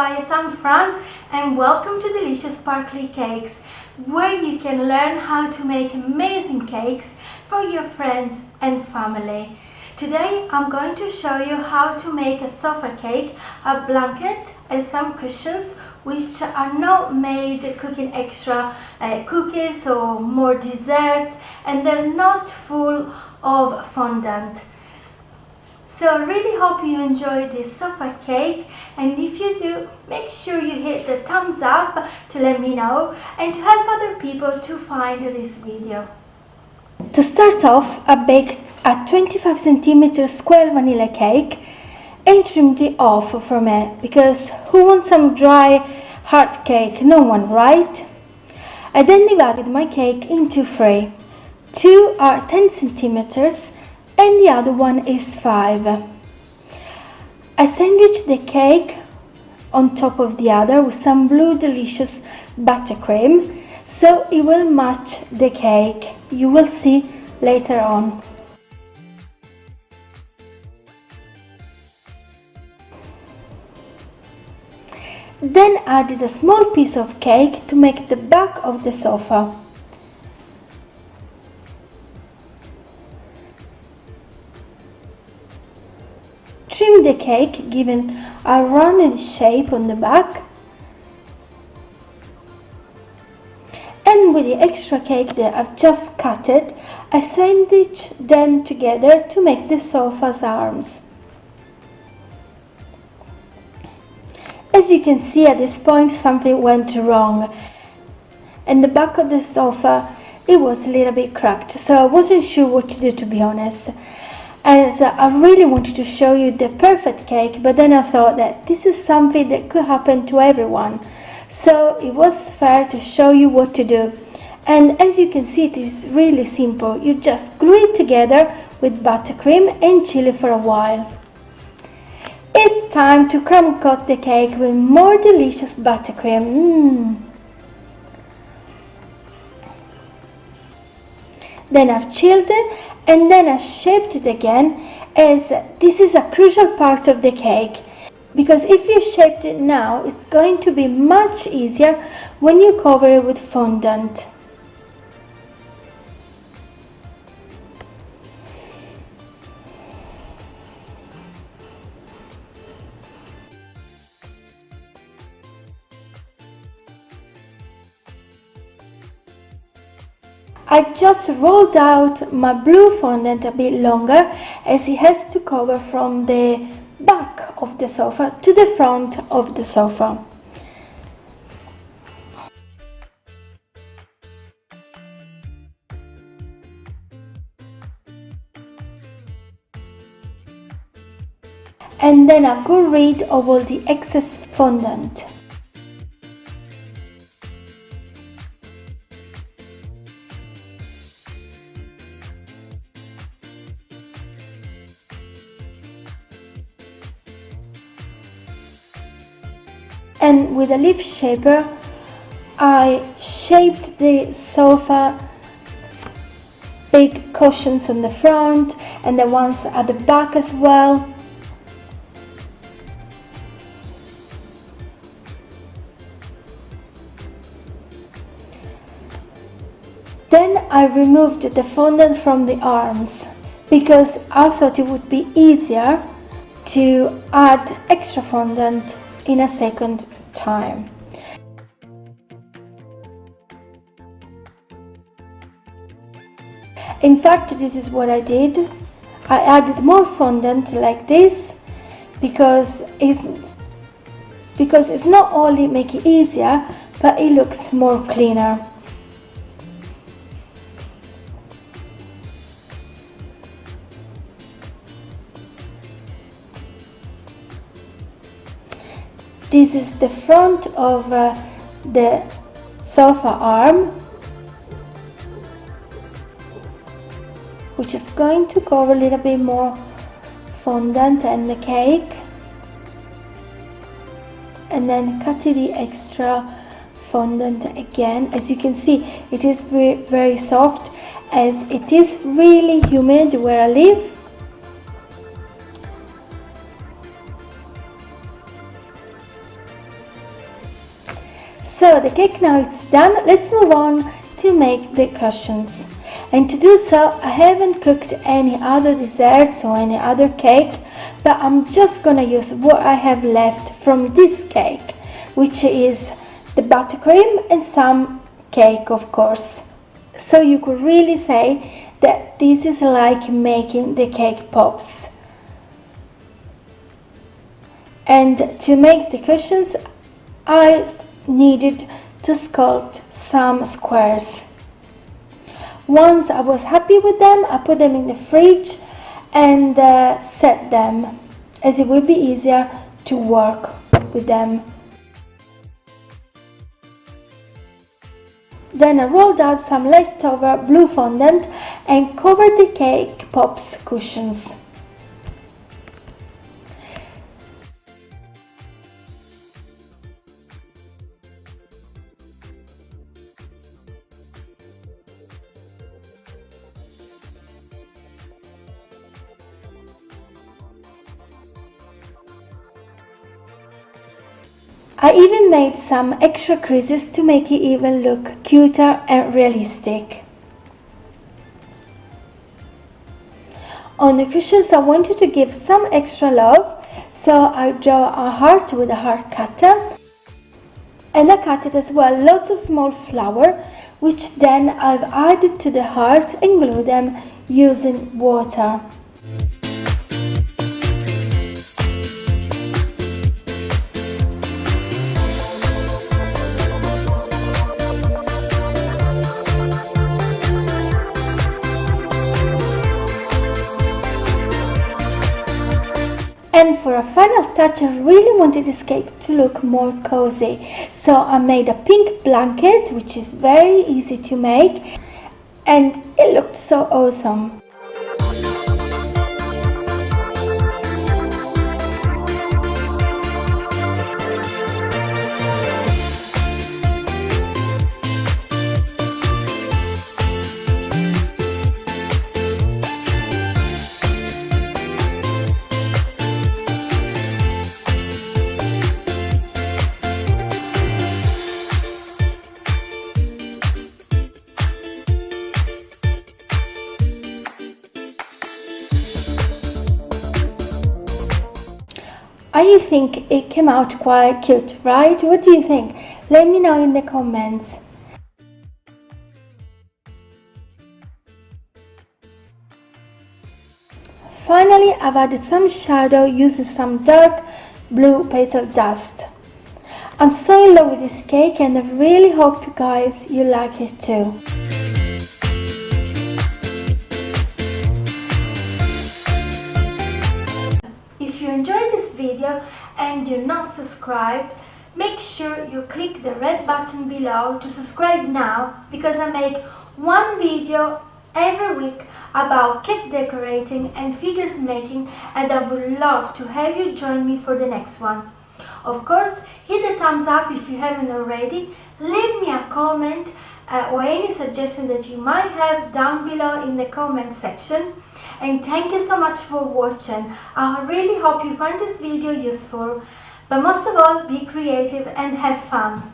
Nicolai, I'm Fran and welcome to Delicious Sparkly Cakes, where you can learn how to make amazing cakes for your friends and family. Today I'm going to show you how to make a sofa cake, a blanket and some cushions which are not made cooking extra cookies or more desserts, and they're not full of fondant. So I really hope you enjoy this sofa cake, and if you do, make sure you hit the thumbs up to let me know and to help other people to find this video. To start off, I baked a 25 cm square vanilla cake and trimmed it off from it, because who wants some dry hard cake? No one, right? I then divided my cake into three. Two are 10 cm and the other one is 5. I sandwiched the cake on top of the other with some blue delicious buttercream, so it will match the cake. You will see later on. Then added a small piece of cake to make the back of the sofa. Trim the cake, giving a rounded shape on the back, and with the extra cake that I've just cut it, I sandwiched them together to make the sofa's arms. As you can see, at this point something went wrong, and the back of the sofa, it was a little bit cracked, so I wasn't sure what to do, to be honest. As I really wanted to show you the perfect cake, but then I thought that this is something that could happen to everyone, so it was fair to show you what to do. And as you can see, it is really simple. You just glue it together with buttercream and chill it for a while. It's time to crumb coat the cake with more delicious buttercream. Then I've chilled it, and then I shaped it again, as this is a crucial part of the cake, because if you shaped it now, it's going to be much easier when you cover it with fondant. I just rolled out my blue fondant a bit longer, as it has to cover from the back of the sofa to the front of the sofa. And then I got rid of all the excess fondant. And with a leaf shaper, I shaped the sofa, big cushions on the front and the ones at the back as well. Then I removed the fondant from the arms, because I thought it would be easier to add extra fondant in a second time. In fact, this is what I did. I added more fondant like this, because it's not only make it easier, but it looks more cleaner. This is the front of the sofa arm, which is going to cover a little bit more fondant and the cake, and then cut the extra fondant again. As you can see, it is very soft, as it is really humid where I live. So the cake now is done. Let's move on to make the cushions. And to do so, I haven't cooked any other desserts or any other cake, but I'm just gonna use what I have left from this cake, which is the buttercream and some cake, of course. So you could really say that this is like making the cake pops. And to make the cushions, I needed to sculpt some squares. Once I was happy with them, I put them in the fridge and set them, as it will be easier to work with them. Then I rolled out some leftover blue fondant and covered the cake pops cushions. I even made some extra creases to make it even look cuter and realistic. On the cushions I wanted to give some extra love, so I drew a heart with a heart cutter, and I cut it as well lots of small flowers, which then I've added to the heart and glued them using water. And for a final touch, I really wanted this cake to look more cozy. So I made a pink blanket, which is very easy to make, and it looked so awesome. I think it came out quite cute, right? What do you think? Let me know in the comments. Finally, I've added some shadow using some dark blue petal dust. I'm so in love with this cake and I really hope you guys you like it too. If you enjoyed this video and you're not subscribed, make sure you click the red button below to subscribe now, because I make one video every week about cake decorating and figures making, and I would love to have you join me for the next one. Of course, hit the thumbs up if you haven't already, leave me a comment or any suggestion that you might have down below in the comment section. And thank you so much for watching. I really hope you find this video useful, but most of all, be creative and have fun.